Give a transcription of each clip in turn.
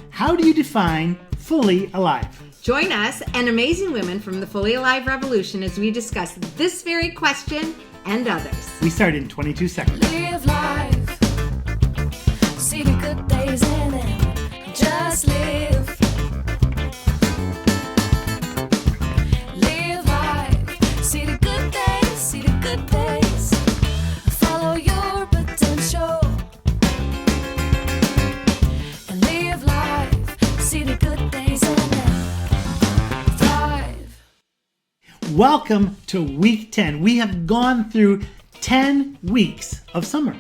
How do you define fully alive? Join us and amazing women from the Fully Alive Revolution as we discuss this very question and others. We start in 22 seconds. Live life, see the good days in it, just live. Live life, see the good days, see the good days, follow your potential. And live life, see the good days in it, thrive. Welcome to week 10. We have gone through 10 weeks of summer.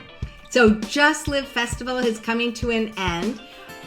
So Just Live Festival is coming to an end,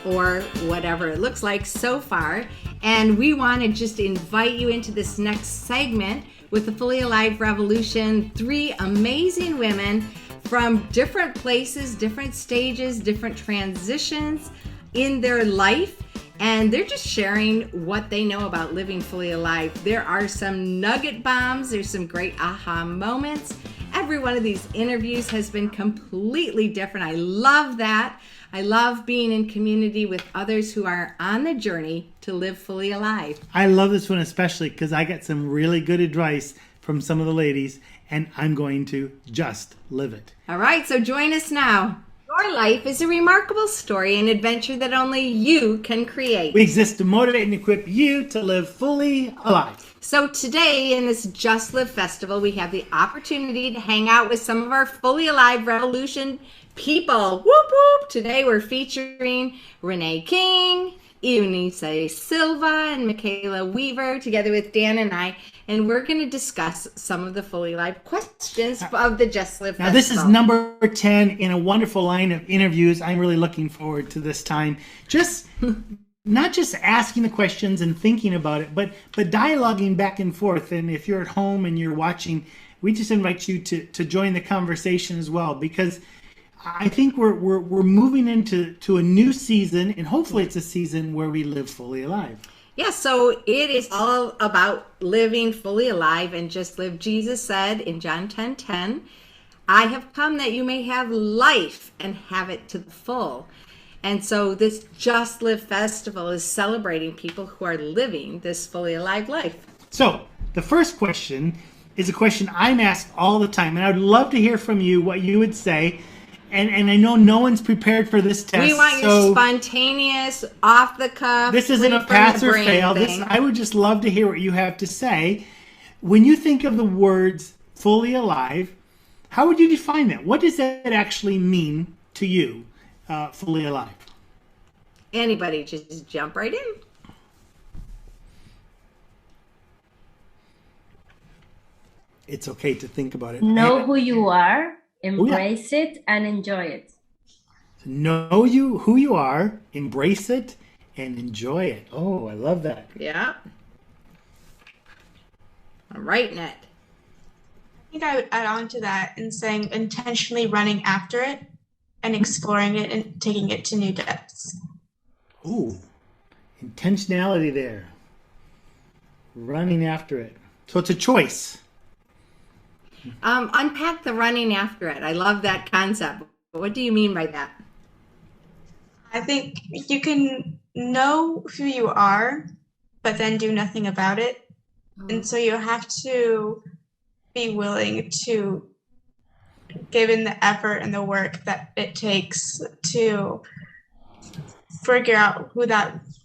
or whatever it looks like so far. And we want to just invite you into this next segment with the Fully Alive Revolution. 3 amazing women from different places, different stages, different transitions in their life. And they're just sharing what they know about living fully alive. There are some nugget bombs. There's some great aha moments. Every one of these interviews has been completely different. I love that. I love being in community with others who are on the journey to live fully alive. I love this one especially because I got some really good advice from some of the ladies, and I'm going to just live it. All right, so join us now. Your life is a remarkable story and adventure that only you can create. We exist to motivate and equip you to live fully alive. So today in this Just Live Festival, we have the opportunity to hang out with some of our Fully Alive Revolution people. Whoop whoop! Today we're featuring Renee King, Eunice Silva, and Michaela Weaver, together with Dan and I, and we're going to discuss some of the Fully Alive questions of the Just Live Festival. Now this is number 10 in a wonderful line of interviews. I'm really looking forward to this time. Just not just asking the questions and thinking about it, but dialoguing back and forth. And if you're at home and you're watching, we just invite you to join the conversation as well, because I think we're moving into a new season, and hopefully it's a season where we live fully alive. Yeah, so it is all about living fully alive and just live. Jesus said in John 10:10, I have come that you may have life and have it to the full. And so this Just Live Festival is celebrating people who are living this fully alive life. So the first question is a question I'm asked all the time, and I'd love to hear from you what you would say. And I know no one's prepared for this test. We want your spontaneous, off the cuff. This isn't a pass or fail. I would just love to hear what you have to say. When you think of the words fully alive, how would you define that? What does that actually mean to you, fully alive? Anybody, just jump right in. It's okay to think about it. Know who you are. Embrace it and enjoy it. Know who you are, embrace it, and enjoy it. Oh, I love that. Yeah. All right, Ned. I think I would add on to that in saying intentionally running after it and exploring it and taking it to new depths. Ooh, intentionality there. Running after it. So it's a choice. Unpack the running after it. I love that concept. What do you mean by that? I think you can know who you are, but then do nothing about it. And so you have to be willing to give in the effort and the work that it takes to figure out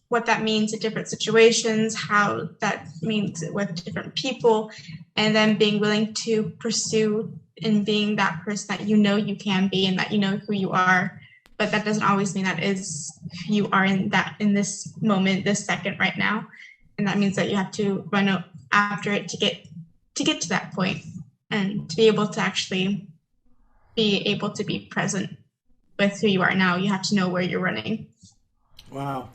what that means in different situations, how that means with different people, and then being willing to pursue and being that person that you know you can be and that you know who you are. But that doesn't always mean that is who you are in this moment, this second right now. And that means that you have to run after it to get to that point and to be able to actually be able to be present with who you are now. You have to know where you're running. Wow.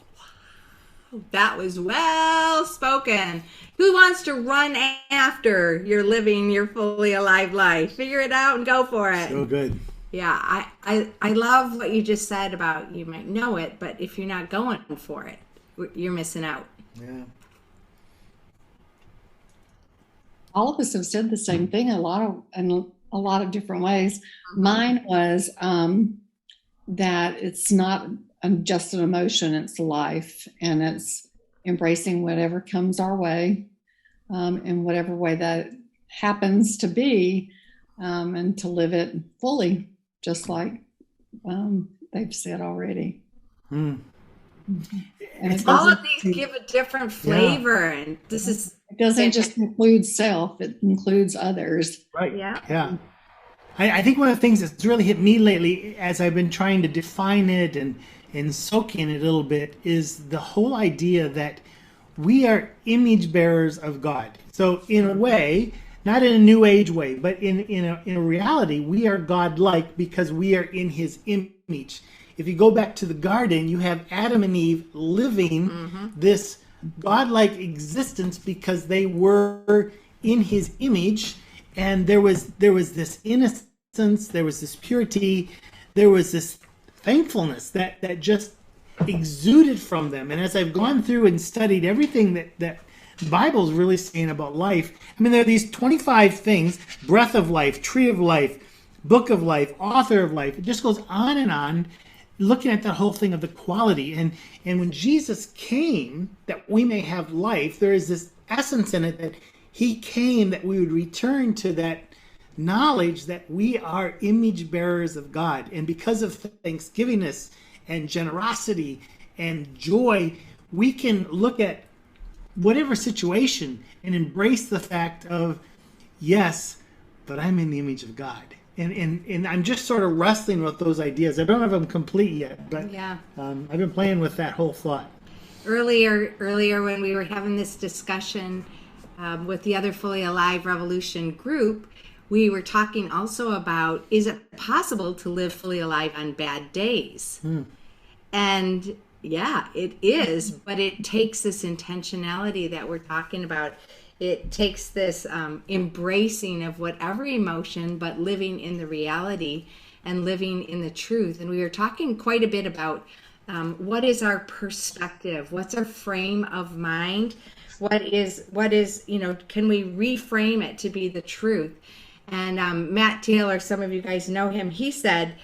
That was well spoken. Who wants to run after you're living your fully alive life? Figure it out and go for it. So good. Yeah, I love what you just said about you might know it, but if you're not going for it, you're missing out. Yeah. All of us have said the same thing in a lot of different ways. Mine was that it's not just an emotion. It's life, and it's embracing whatever comes our way, in whatever way that happens to be, and to live it fully, just like they've said already. And it All of doesn't, these give a different flavor, and this is it doesn't just include self, it includes others. Right. Yeah. Yeah. I think one of the things that's really hit me lately as I've been trying to define it and soak in it a little bit is the whole idea that we are image bearers of God. So in a way, not in a new age way, but in a reality, we are God-like because we are in his image. If you go back to the garden, you have Adam and Eve living this God-like existence because they were in his image, and there was this innocence, there was this purity, there was this thankfulness that just exuded from them. And as I've gone through and studied everything that the Bible's really saying about life, I mean, there are these 25 things: breath of life, tree of life, book of life, author of life. It just goes on, looking at that whole thing of the quality. And when Jesus came that we may have life, there is this essence in it that he came that we would return to that knowledge that we are image bearers of God. And because of thanksgivingness and generosity and joy, we can look at whatever situation and embrace the fact of, yes, but I'm in the image of God. And I'm just sort of wrestling with those ideas. I don't have them complete yet, but Yeah. I've been playing with that whole thought. Earlier when we were having this discussion with the other Fully Alive Revolution group, we were talking also about, is it possible to live fully alive on bad days? And yeah, it is, but it takes this intentionality that we're talking about. It takes this embracing of whatever emotion, but living in the reality and living in the truth. And we were talking quite a bit about what is our perspective? What's our frame of mind? What is, can we reframe it to be the truth? And Matt Taylor, some of you guys know him, he said,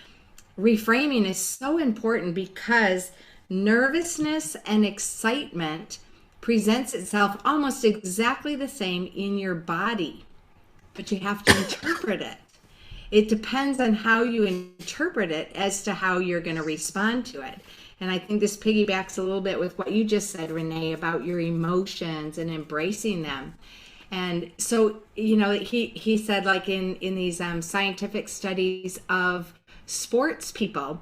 reframing is so important because nervousness and excitement presents itself almost exactly the same in your body, but you have to interpret it. It depends on how you interpret it as to how you're going to respond to it. And I think this piggybacks a little bit with what you just said, Renee, about your emotions and embracing them. And so, he said, like in these scientific studies of sports people,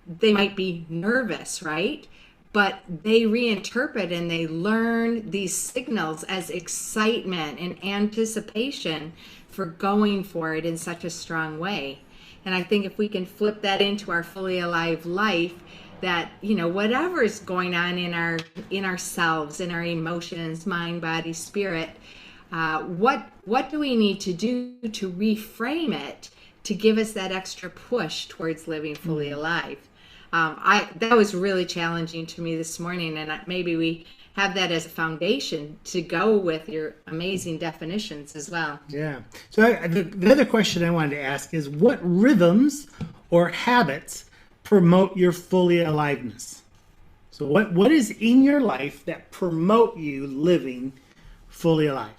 they might be nervous, right? But they reinterpret and they learn these signals as excitement and anticipation for going for it in such a strong way. And I think if we can flip that into our fully alive life, that, whatever is going on in ourselves, in our emotions, mind, body, spirit, what do we need to do to reframe it to give us that extra push towards living fully alive? That was really challenging to me this morning, and maybe we have that as a foundation to go with your amazing definitions as well. Yeah. So the other question I wanted to ask is, what rhythms or habits promote your fully aliveness? So what is in your life that promote you living fully alive?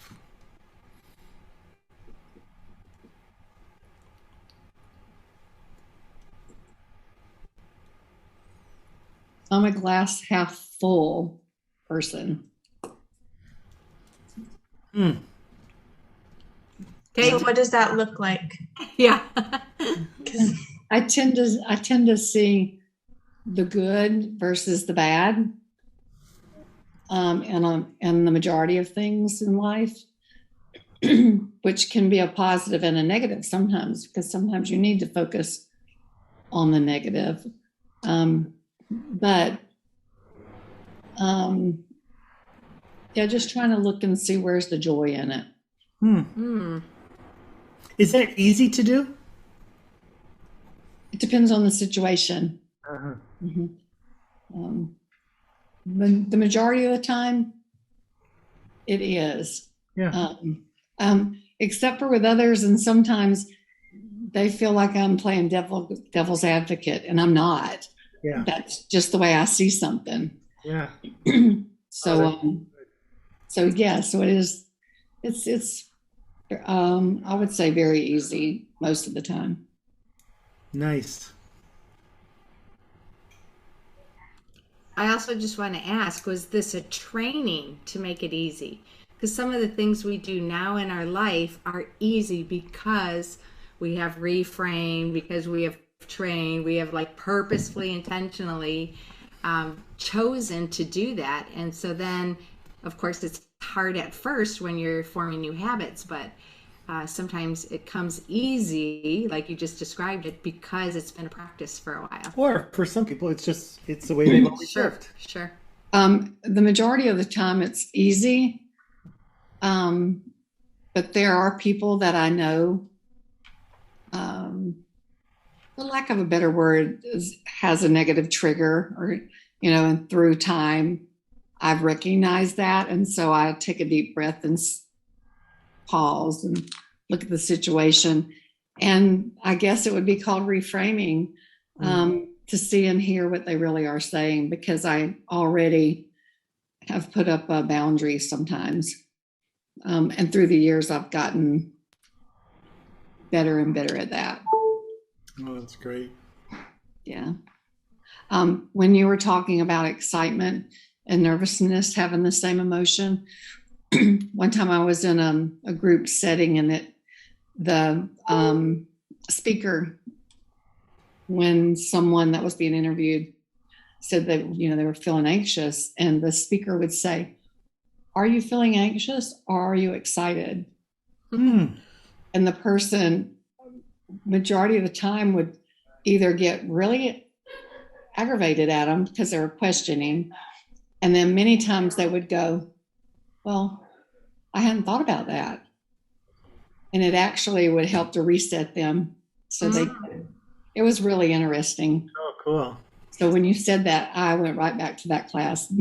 I'm a glass half full person. Okay. So what does that look like? Yeah. I tend to see the good versus the bad, and the majority of things in life, which can be a positive and a negative sometimes, because sometimes you need to focus on the negative. But just trying to look and see where's the joy in it. Is that easy to do? It depends on the situation. The majority of the time, it is. Yeah. Except for with others, and sometimes they feel like I'm playing devil's advocate, and I'm not. Yeah. that's just the way I see something. Yeah. So, so yeah, so it is, it's, I would say very easy most of the time. Nice. I also just want to ask, was this a training to make it easy? Because some of the things we do now in our life are easy because we have reframed, because we have trained, we have like purposefully, intentionally chosen to do that. And so then, of course, it's hard at first when you're forming new habits, but sometimes it comes easy, like you just described it, because it's been a practice for a while. Or for some people, it's the way they've always lived. Sure. The majority of the time it's easy. But there are people that I know, for lack of a better word, has a negative trigger, or, and through time, I've recognized that. And so I take a deep breath and pause and look at the situation. And I guess it would be called reframing, to see and hear what they really are saying, because I already have put up boundaries sometimes. And through the years, I've gotten better and better at that. Oh, that's great. Yeah. When you were talking about excitement and nervousness having the same emotion, one time I was in a group setting, and the speaker, when someone that was being interviewed said that, they were feeling anxious, and the speaker would say, "Are you feeling anxious or are you excited?" And the person, majority of the time, would either get really aggravated at them because they were questioning. And then many times they would go, "Well, I hadn't thought about that." And it actually would help to reset them. So it was really interesting. Oh, cool. So when you said that, I went right back to that class.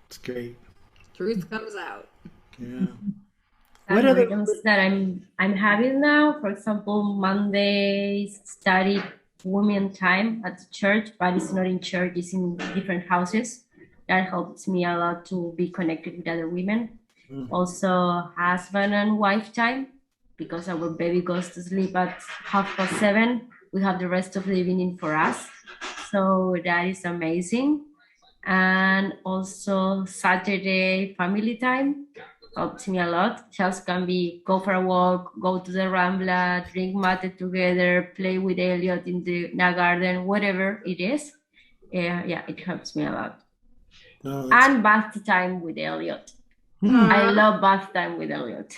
It's great. Truth comes out. Yeah. What are the rhythms that I'm having now? For example, Mondays study women time at the church, but it's not in church, it's in different houses. That helps me a lot to be connected with other women. Also, husband and wife time, because our baby goes to sleep at 7:30. We have the rest of the evening for us. So that is amazing. And also Saturday family time helps me a lot. Just can be go for a walk, go to the Rambla, drink mate together, play with Elliot in the garden, whatever it is. Yeah, it helps me a lot. Oh, and bath time with Elliot. I love bath time with Elliot.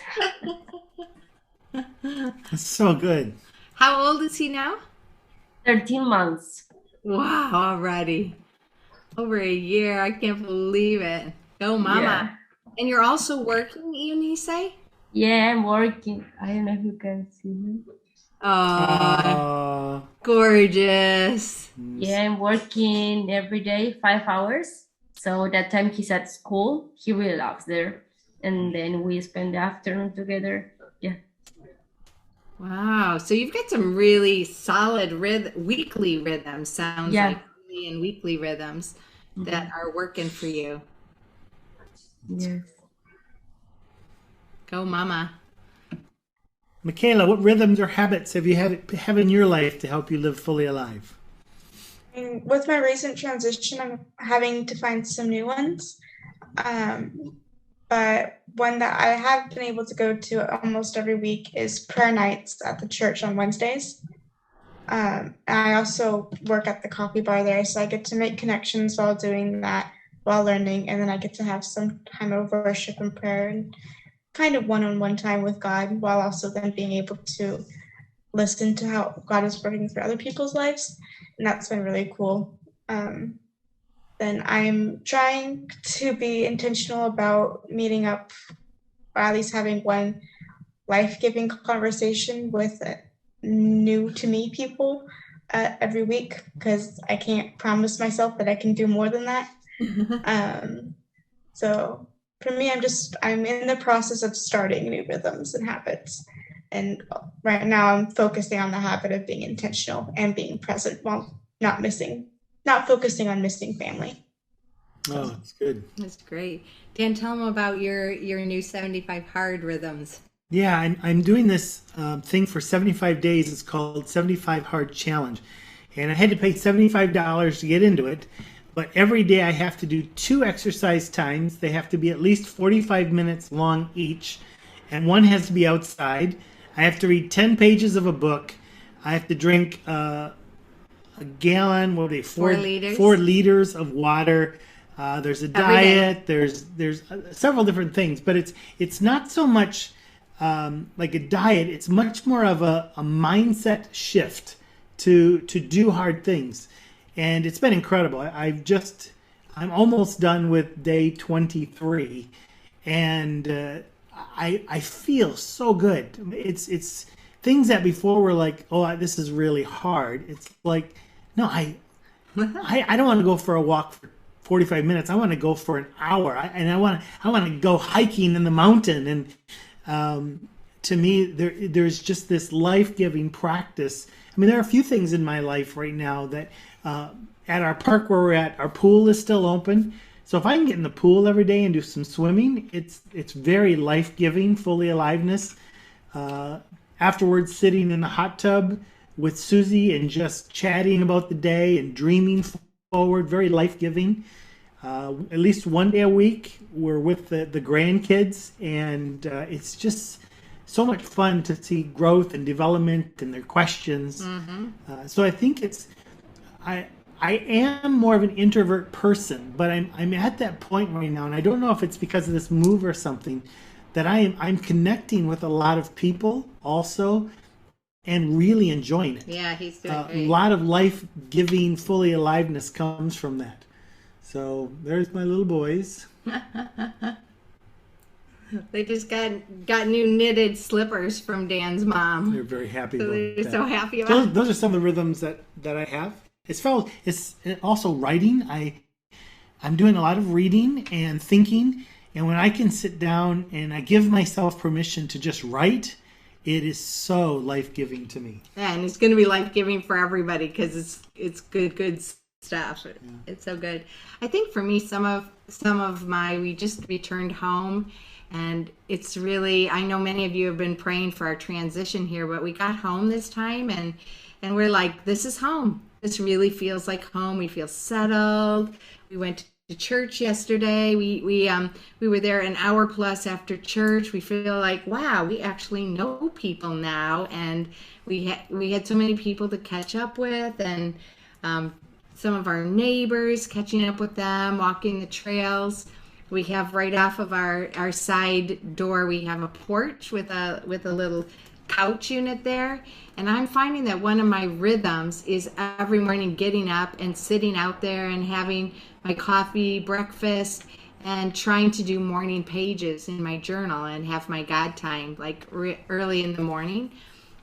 That's so good. How old is he now? 13 months. Wow, already. Over a year. I can't believe it. Go, mama. Yeah. And you're also working, Eunice? Yeah, I'm working. I don't know if you can see me. Oh, gorgeous. Yeah, I'm working every day, 5 hours. So that time he's at school, he really loves there. And then we spend the afternoon together. Yeah. Wow. So you've got some really solid weekly rhythms, sounds Yeah. like, daily and weekly rhythms that are working for you. Yes. Go, mama. Michaela, what rhythms or habits have you have in your life to help you live fully alive? And with my recent transition, I'm having to find some new ones. But one that I have been able to go to almost every week is prayer nights at the church on Wednesdays. And I also work at the coffee bar there, so I get to make connections while doing that, while learning, and then I get to have some time of worship and prayer and kind of one-on-one time with God, while also then being able to listen to how God is working through other people's lives, and that's been really cool. Then I'm trying to be intentional about meeting up, or at least having one life-giving conversation with new to me people every week, because I can't promise myself that I can do more than that. So for me, I'm in the process of starting new rhythms and habits. And right now I'm focusing on the habit of being intentional and being present while not focusing on missing family. Oh, that's good. That's great. Dan, tell them about your new 75 hard rhythms. Yeah, I'm doing this thing for 75 days. It's called 75 Hard Challenge. And I had to pay $75 to get into it. But every day I have to do 2 exercise times. They have to be at least 45 minutes long each. And one has to be outside. I have to read 10 pages of a book. I have to drink a gallon, 4 liters? 4 liters of water. There's a diet. There's several different things. But it's not so much like a diet. It's much more of a mindset shift to do hard things. And it's been incredible. I'm almost done with day 23, and I feel so good. It's things that before were like, oh, this is really hard. It's like, no, I don't want to go for a walk for 45 minutes. I want to go for an hour, and I want to go hiking in the mountain. And to me, there's just this life-giving practice. I mean, there are a few things in my life right now that at our park where we're at, our pool is still open. So if I can get in the pool every day and do some swimming, it's very life-giving, fully aliveness. Afterwards, sitting in the hot tub with Susie and just chatting about the day and dreaming forward, very life-giving. At least one day a week, we're with the grandkids, and it's just so much fun to see growth and development and their questions. Mm-hmm. So I think I am more of an introvert person, but I'm at that point right now, and I don't know if it's because of this move or something, that I'm connecting with a lot of people also and really enjoying it. Yeah, he's doing great. A lot of life-giving, fully aliveness comes from that. So there's my little boys. They just got new knitted slippers from Dan's mom. They're very happy. So they're that. so happy about it. Those are some of the rhythms that I have. It's also writing. I'm doing a lot of reading and thinking, and when I can sit down and I give myself permission to just write, it is so life-giving to me. Yeah, and it's going to be life-giving for everybody because it's good stuff. Yeah. It's so good. I think for me, some of we just returned home, and it's really, I know many of you have been praying for our transition here, but we got home this time, and we're like, this is home. This really feels like home. We feel settled. We went to church yesterday. We were there an hour plus after church. We feel like, wow, we actually know people now, and we had so many people to catch up with, and some of our neighbors, catching up with them, walking the trails. We have right off of our side door, we have a porch with a little couch unit there. And I'm finding that one of my rhythms is every morning getting up and sitting out there and having my coffee, breakfast, and trying to do morning pages in my journal and have my God time like early in the morning.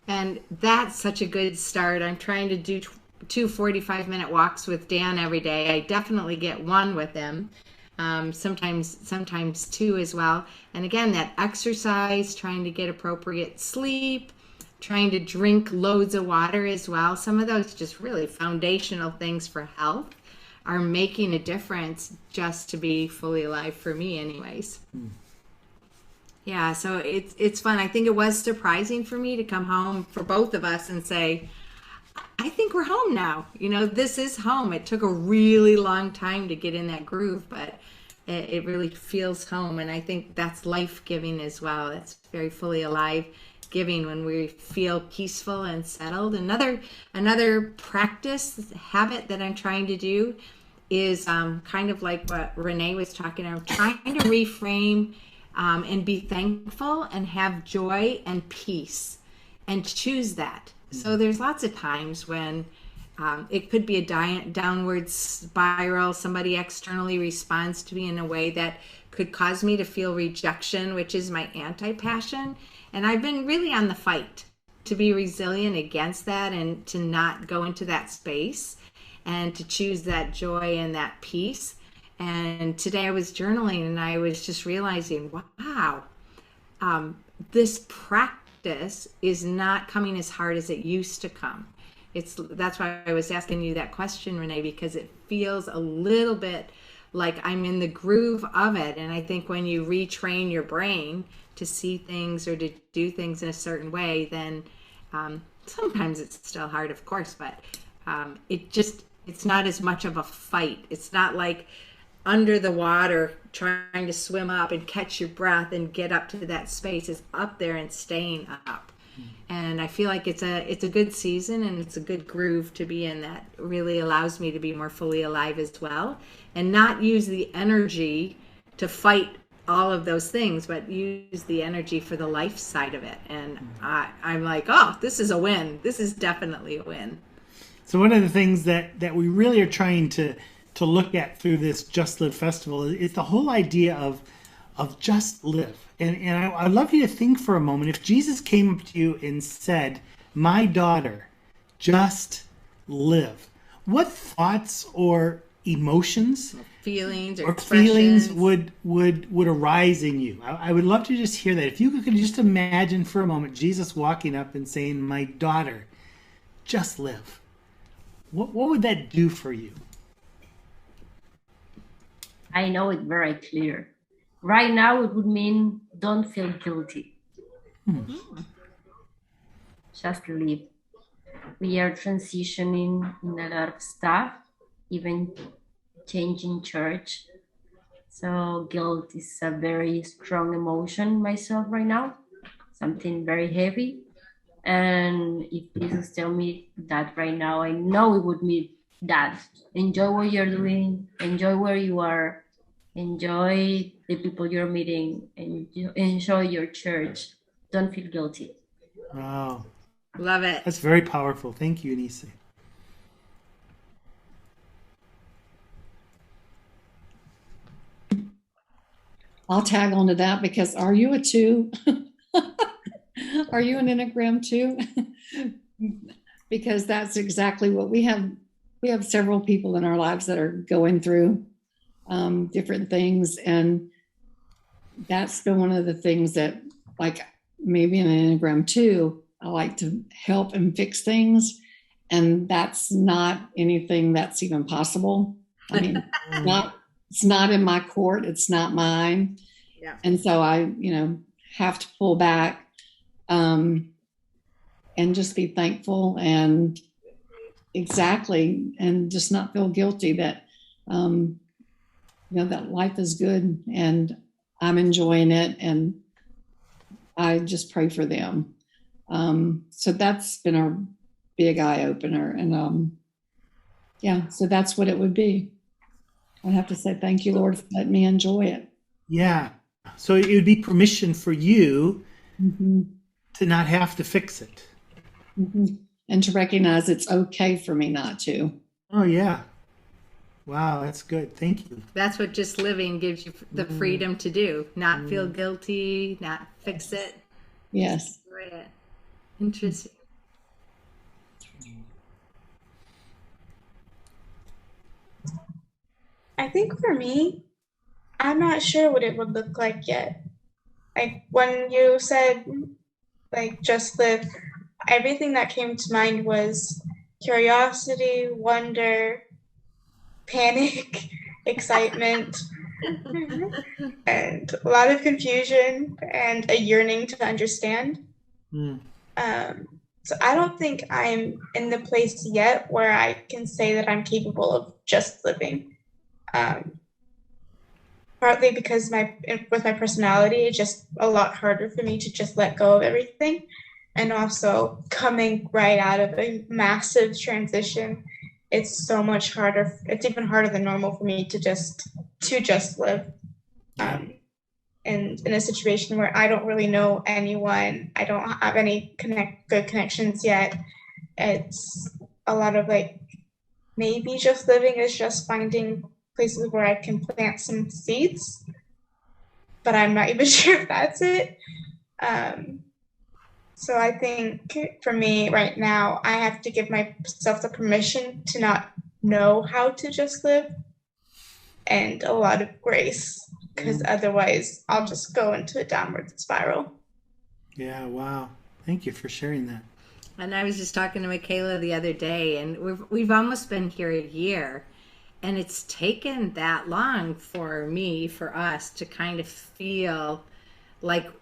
And that's such a good start. I'm trying to do 2 45-minute walks with Dan every day. I definitely get one with him. Sometimes 2 as well. And again, that exercise, trying to get appropriate sleep, trying to drink loads of water as well. Some of those just really foundational things for health are making a difference just to be fully alive for me anyways. Yeah, so it's fun. I think it was surprising for me to come home for both of us and say, I think we're home now. This is home. It took a really long time to get in that groove, but it really feels home. And I think that's life-giving as well. It's very fully alive giving when we feel peaceful and settled. Another practice habit that I'm trying to do is kind of like what Renee was talking about, trying to reframe and be thankful and have joy and peace and choose that. So there's lots of times when it could be a downward spiral. Somebody externally responds to me in a way that could cause me to feel rejection, which is my anti-passion. And I've been really on the fight to be resilient against that and to not go into that space and to choose that joy and that peace. And today I was journaling and I was just realizing, wow, this practice practice is not coming as hard as it used to come. That's why I was asking you that question, Renee, because it feels a little bit like I'm in the groove of it. And I think when you retrain your brain to see things or to do things in a certain way, then sometimes it's still hard, of course, but it's not as much of a fight. It's not like under the water trying to swim up and catch your breath and get up to that space. Is up there and staying up. And I feel like it's a good season, and it's a good groove to be in that really allows me to be more fully alive as well, and not use the energy to fight all of those things, but use the energy for the life side of it. And I'm like, oh, this is a win. This is definitely a win. So one of the things that we really are trying to look at through this Just Live Festival is the whole idea of just live. And I'd love you to think for a moment, if Jesus came up to you and said, my daughter, just live, what thoughts or emotions feelings or feelings would arise in you? I would love to just hear that. If you could just imagine for a moment Jesus walking up and saying, my daughter, just live. What would that do for you? I know it very clear. Right now, it would mean don't feel guilty. Just live. We are transitioning in a lot of stuff, even changing church. So guilt is a very strong emotion myself right now, something very heavy. And if Jesus tell me that right now, I know it would mean that. Enjoy what you're doing, enjoy where you are, enjoy the people you're meeting, and enjoy your church. Don't feel guilty. Wow. Love it. That's very powerful. Thank you, Anise. I'll tag on to that, because are you a 2? Are you an Enneagram 2? Because that's exactly what we have. We have several people in our lives that are going through different things. And that's been one of the things that, like, maybe in an Enneagram 2, I like to help and fix things. And that's not anything that's even possible. I mean, it's not in my court. It's not mine. Yeah. And so I, have to pull back and just be thankful and just not feel guilty that, that life is good and I'm enjoying it. And I just pray for them. So that's been our big eye opener. And so that's what it would be. I have to say, thank you, Lord, for letting me enjoy it. Yeah. So it would be permission for you to not have to fix it. And to recognize it's okay for me not to. Oh, yeah. Wow, that's good. Thank you. That's what just living gives you the freedom to do. Not feel guilty, not fix it. Yes. Enjoy it. Interesting. I think for me, I'm not sure what it would look like yet. Like when you said, like, just live, everything that came to mind was curiosity, wonder, panic, excitement, and a lot of confusion and a yearning to understand. So I don't think I'm in the place yet where I can say that I'm capable of just living. Partly because with my personality, it's just a lot harder for me to just let go of everything. And also coming right out of a massive transition, it's so much harder. It's even harder than normal for me to just live. And in a situation where I don't really know anyone, I don't have any good connections yet. It's a lot of like, maybe just living is just finding places where I can plant some seeds, but I'm not even sure if that's it. So I think for me right now, I have to give myself the permission to not know how to just live, and a lot of grace, because otherwise I'll just go into a downward spiral. Yeah, wow. Thank you for sharing that. And I was just talking to Michaela the other day, and we've almost been here a year, and it's taken that long for us to kind of feel like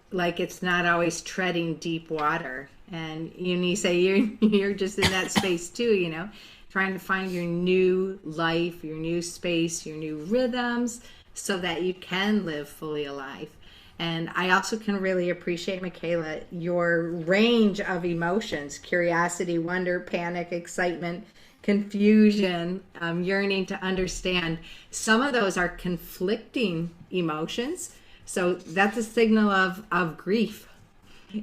it's not always treading deep water. And you say you're just in that space too, trying to find your new life, your new space, your new rhythms, so that you can live fully alive. And I also can really appreciate, Michaela, your range of emotions: curiosity, wonder, panic, excitement, confusion, yearning to understand. Some of those are conflicting emotions. So that's a signal of grief.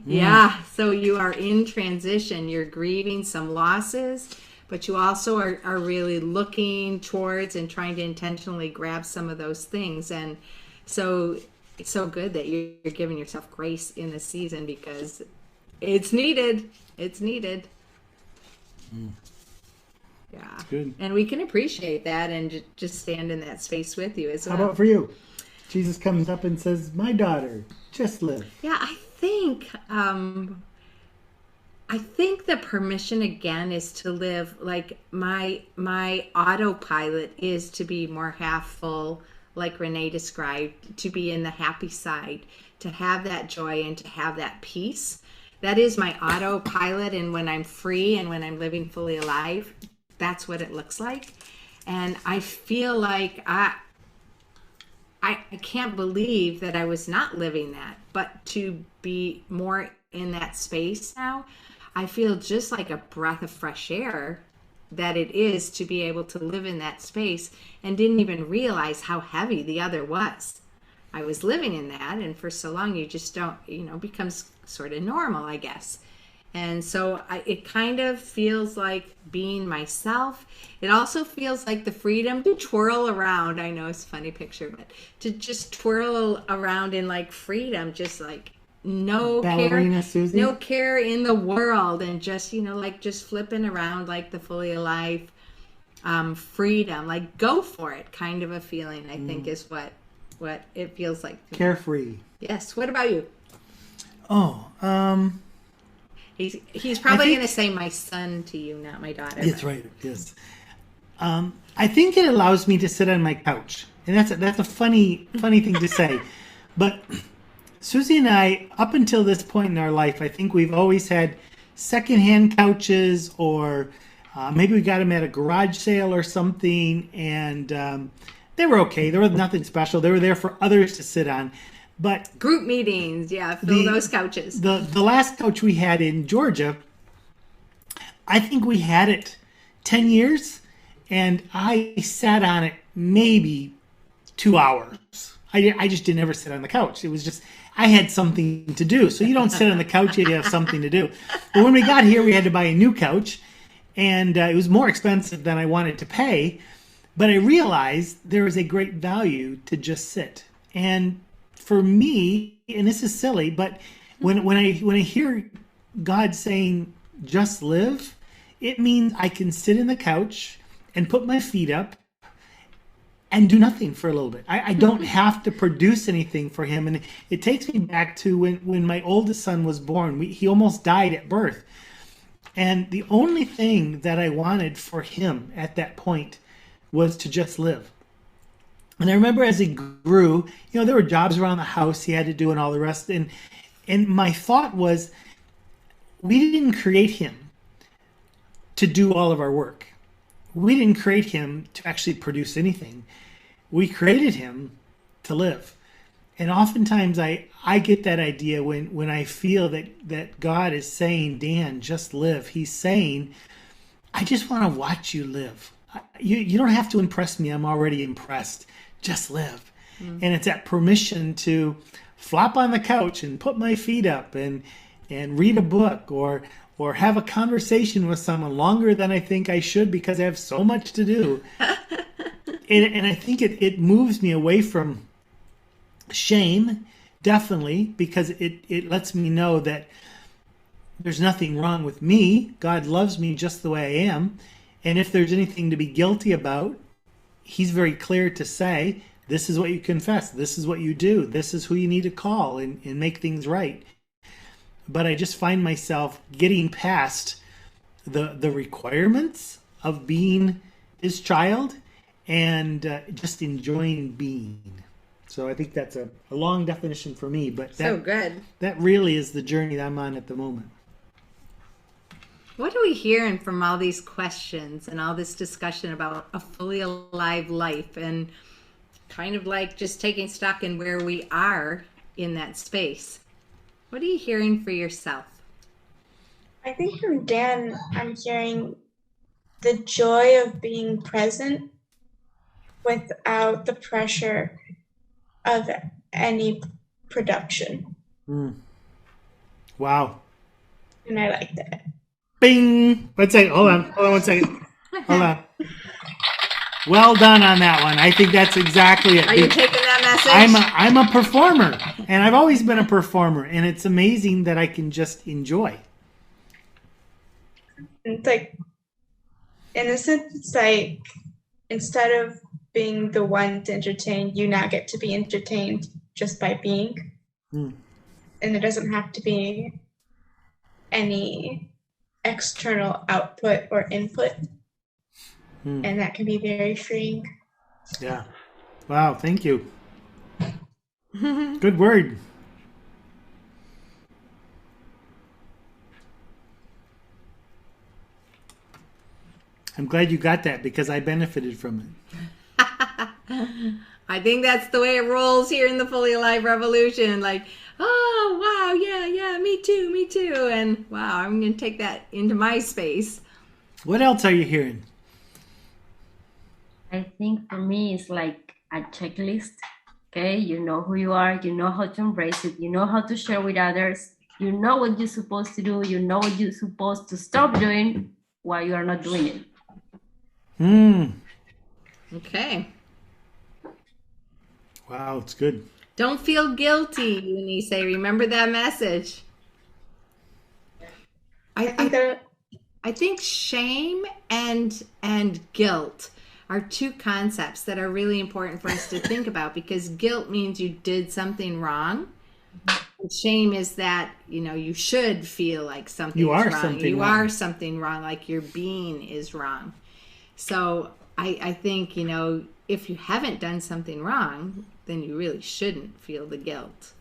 Yeah. So you are in transition. You're grieving some losses, but you also are really looking towards and trying to intentionally grab some of those things. And so it's so good that you're giving yourself grace in this season, because it's needed. It's needed. Yeah. Good. And we can appreciate that and just stand in that space with you as well. How about for you? Jesus comes up and says, "My daughter, just live." Yeah, I think the permission again is to live like my autopilot is to be more half full, like Renee described, to be in the happy side, to have that joy and to have that peace. That is my autopilot, and when I'm free and when I'm living fully alive, that's what it looks like. And I feel like I can't believe that I was not living that, but to be more in that space now, I feel just like a breath of fresh air that it is to be able to live in that space, and didn't even realize how heavy the other was. I was living in that, and for so long you just don't, becomes sort of normal, I guess. And so it kind of feels like being myself. It also feels like the freedom to twirl around. I know it's a funny picture, but to just twirl around in like freedom, just like no Ballerina care, Susie? no care in the world, and just, like just flipping around like the fully alive freedom, like go for it kind of a feeling, I think is what it feels like. Carefree. Yes. What about you? Oh, He's probably going to say my son to you, not my daughter. That's right. Yes. I think it allows me to sit on my couch, and that's a funny thing to say, but Susie and I, up until this point in our life, I think we've always had secondhand couches, or maybe we got them at a garage sale or something, and they were okay. There was nothing special. They were there for others to sit on. But group meetings, fill those couches. The last couch we had in Georgia, I think we had it 10 years, and I sat on it maybe 2 hours. I just didn't ever sit on the couch. It was just, I had something to do. So you don't sit on the couch, you have something to do. But when we got here, we had to buy a new couch, and it was more expensive than I wanted to pay. But I realized there was a great value to just sit. And for me, and this is silly, but when I hear God saying just live, it means I can sit in the couch and put my feet up and do nothing for a little bit. I don't have to produce anything for him. And it takes me back to when my oldest son was born. He almost died at birth. And the only thing that I wanted for him at that point was to just live. And I remember as he grew, there were jobs around the house he had to do and all the rest. And my thought was, we didn't create him to do all of our work. We didn't create him to actually produce anything. We created him to live. And oftentimes I get that idea when I feel that God is saying, Dan, just live. He's saying, I just want to watch you live. You don't have to impress me. I'm already impressed. Just live. And it's that permission to flop on the couch and put my feet up and read a book or have a conversation with someone longer than I think I should because I have so much to do. and I think it moves me away from shame, definitely, because it lets me know that there's nothing wrong with me. God loves me just the way I am. And if there's anything to be guilty about, he's very clear to say, this is what you confess, this is what you do, this is who you need to call and make things right. but I just find myself getting past the requirements of being his child and just enjoying being. So I think that's a long definition for me, but So good. that really is the journey that I'm on at the moment. What are we hearing from all these questions and all this discussion about a fully alive life and kind of like just taking stock in where we are in that space? What are you hearing for yourself? I think from Dan, I'm hearing the joy of being present without the pressure of any production. Wow. And I like that. Bing. One second. Hold on 1 second. Hold on. Well done on that one. I think that's exactly it. Are you taking that message? I'm a performer, and I've always been a performer, and it's amazing that I can just enjoy. It's like, in a sense, it's like instead of being the one to entertain, you now get to be entertained just by being. And it doesn't have to be any external output or input. And that can be very freeing. Yeah. Wow. Thank you. Good word. I'm glad you got that because I benefited from it. I think that's the way it rolls here in the Fully Alive Revolution. Like, oh, wow, yeah, me too. And wow, I'm going to take that into my space. What else are you hearing? I think for me, it's like a checklist. Okay, you know who you are, you know how to embrace it, you know how to share with others, you know what you're supposed to do, you know what you're supposed to stop doing while you are not doing it. Okay. Wow, it's good. Don't feel guilty when you say, remember that message. I think shame and guilt are two concepts that are really important for us to think about, because guilt means you did something wrong. And shame is that, you should feel like something's wrong. You are something wrong, like your being is wrong. So I think, if you haven't done something wrong, then you really shouldn't feel the guilt.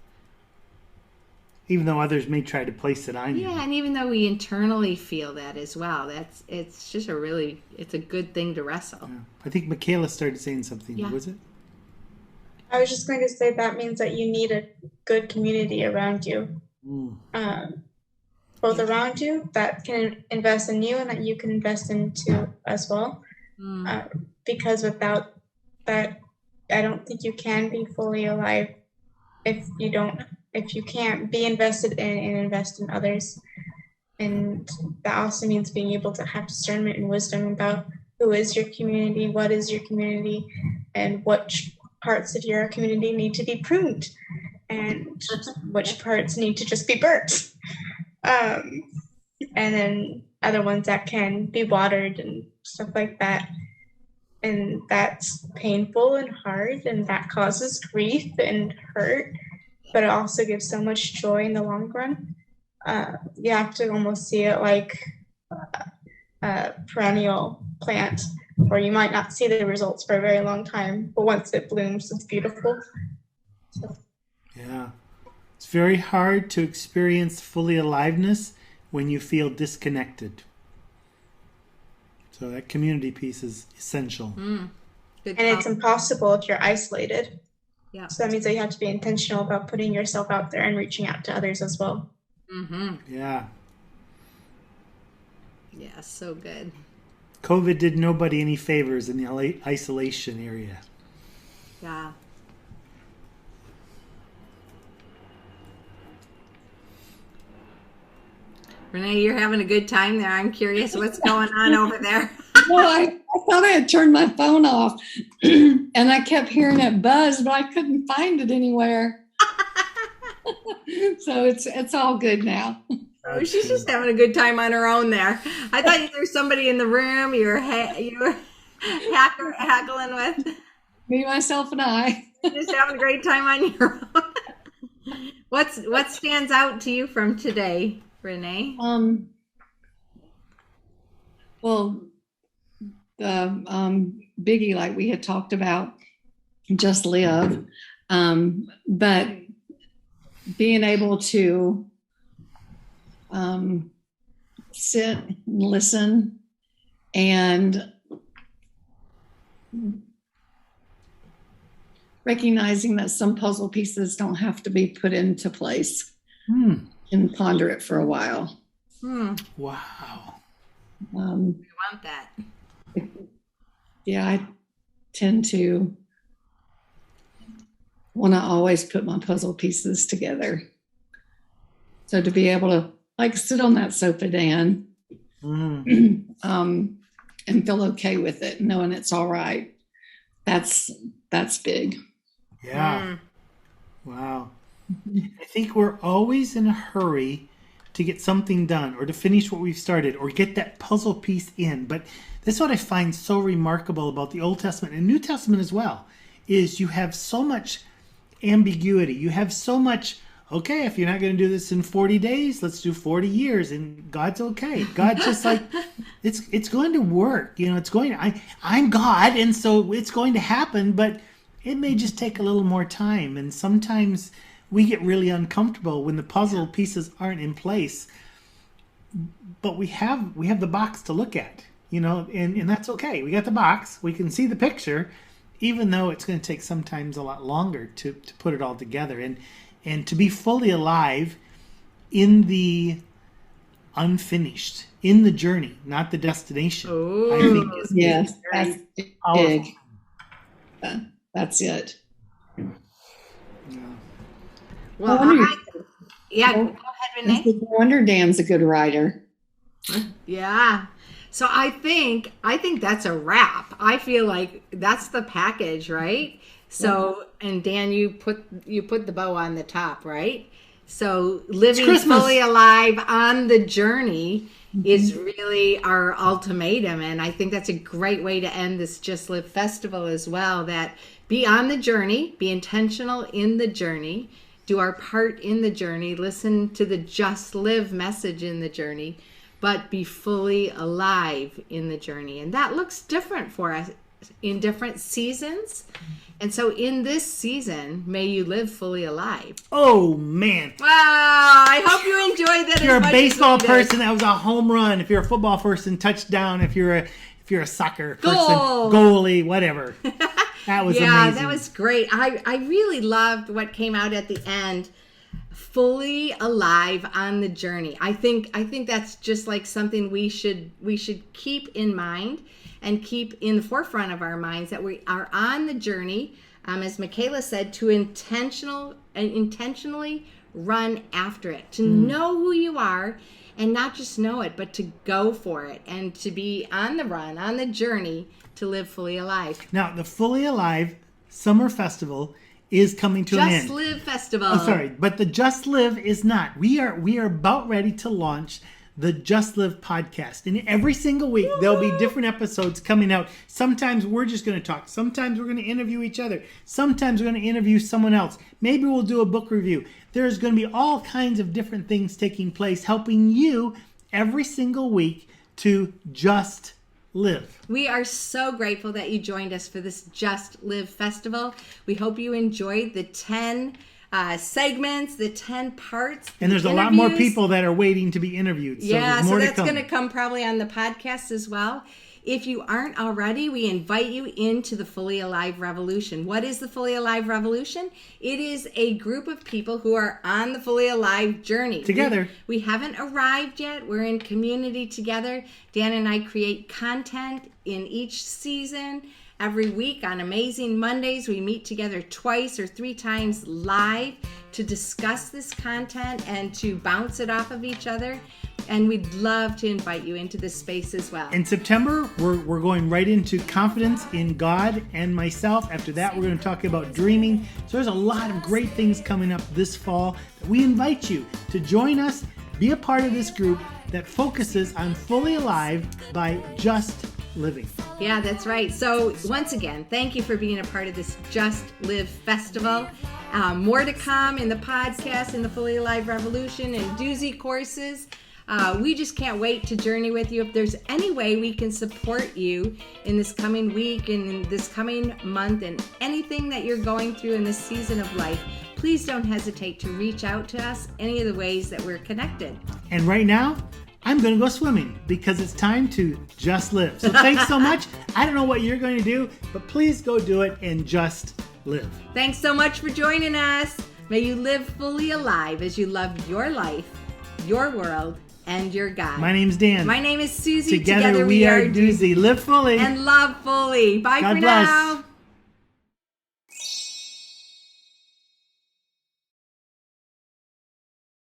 Even though others may try to place it on you. Yeah, and even though we internally feel that as well, it's just it's a good thing to wrestle. Yeah. I think Michaela started saying something. Yeah. Was it? I was just going to say that means that you need a good community around you. Both around you that can invest in you and that you can invest into as well. Because without that, I don't think you can be fully alive if you can't be invested in and invest in others. And that also means being able to have discernment and wisdom about who is your community, what is your community, and which parts of your community need to be pruned and which parts need to just be burnt. And then other ones that can be watered and stuff like that. And that's painful and hard, and that causes grief and hurt, but it also gives so much joy in the long run. You have to almost see it like a perennial plant, where you might not see the results for a very long time, but once it blooms, it's beautiful. So. Yeah. It's very hard to experience fully aliveness when you feel disconnected. So that community piece is essential. And it's impossible if you're isolated. Yeah. So that means that you have to be intentional about putting yourself out there and reaching out to others as well. Yeah. Yeah, so good. COVID did nobody any favors in the isolation area. Yeah. Renee, you're having a good time there. I'm curious what's going on over there. Well, I thought I had turned my phone off and I kept hearing it buzz, but I couldn't find it anywhere. So it's all good now. Oh, she's just having a good time on her own there. I thought there was somebody in the room you were haggling with. Me, myself, and I. Just having a great time on your own. What stands out to you from today, Renee? Well, the biggie, like we had talked about, just live. But being able to sit and listen and recognizing that some puzzle pieces don't have to be put into place and ponder it for a while. Wow. We want that. Yeah, I tend to want to always put my puzzle pieces together. So to be able to like sit on that sofa, Dan, and feel okay with it, knowing it's all right, that's big. Yeah. Wow. I think we're always in a hurry to get something done or to finish what we've started or get that puzzle piece in. But this is what I find so remarkable about the Old Testament and New Testament as well, is you have so much ambiguity. You have so much, okay, if you're not going to do this in 40 days, let's do 40 years. And God's okay. God's just like, it's going to work. You know, it's going to, I'm God. And so it's going to happen, but it may just take a little more time. And sometimes we get really uncomfortable when the puzzle pieces aren't in place. But we have the box to look at, you know, and that's okay. We got the box. We can see the picture, even though it's going to take sometimes a lot longer to put it all together. And to be fully alive in the unfinished, in the journey, not the destination. Ooh. I think is Yes, very that's powerful. big. That's it. Well, I wonder- yeah, go ahead, Renee. No wonder Dan's a good writer. Yeah. So I think that's a wrap. I feel like that's the package, right? So, and Dan, you put the bow on the top, right? So living Christmas. fully alive on the journey is really our ultimatum. And I think that's a great way to end this Just Live Festival as well, that be on the journey, be intentional in the journey, do our part in the journey, listen to the Just Live message in the journey, but be fully alive in the journey. And that looks different for us in different seasons. And so in this season, may you live fully alive. Oh, man. Wow, I hope you enjoyed that. If you're as a much baseball as we did. person, that was a home run. If you're a football person, touchdown. If you're a soccer person, Goal. goalie, whatever. That was Yeah, amazing. that was great. I really loved what came out at the end. Fully alive on the journey. I think that's just like something we should keep in mind and keep in the forefront of our minds, that we are on the journey, as Michaela said, to intentionally run after it, to know who you are, and not just know it, but to go for it and to be on the run, on the journey to live fully alive. Now, the Fully Alive Summer Festival is coming to an end. Just Live Festival. Oh, sorry, but the Just Live is not. We are about ready to launch the Just Live podcast. And every single week, there'll be different episodes coming out. Sometimes we're just going to talk. Sometimes we're going to interview each other. Sometimes we're going to interview someone else. Maybe we'll do a book review. There's going to be all kinds of different things taking place, helping you every single week to just live. We are so grateful that you joined us for this Just Live Festival. We hope you enjoyed the 10 segments, the 10 parts. And there's a lot more people that are waiting to be interviewed. So Yeah, there's more so that's to come. going to come probably on the podcast as well. If you aren't already, we invite you into the Fully Alive Revolution. What is the Fully Alive Revolution? It is a group of people who are on the Fully Alive journey. Together. We haven't arrived yet. We're in community together. Dan and I create content in each season. Every week on Amazing Mondays, we meet together twice or 3 times live to discuss this content and to bounce it off of each other. And we'd love to invite you into this space as well. In September, we're going right into confidence in God and myself. After that, we're going to talk about dreaming. So there's a lot of great things coming up this fall. We invite you to join us, be a part of this group that focuses on Fully Alive by just living. Yeah, that's right. So once again, thank you for being a part of this Just Live Festival. More to come in the podcast, in the Fully Alive Revolution, and doozy courses. We just can't wait to journey with you. If there's any way we can support you in this coming week and in this coming month and anything that you're going through in this season of life, please don't hesitate to reach out to us any of the ways that we're connected. And right now, I'm going to go swimming because it's time to just live. So thanks so much. I don't know what you're going to do, but please go do it and just live. Thanks so much for joining us. May you live fully alive as you love your life, your world, and your God. My name's Dan. My name is Susie. Together we are Doozy. Live fully and love fully. Bye God for bless. now.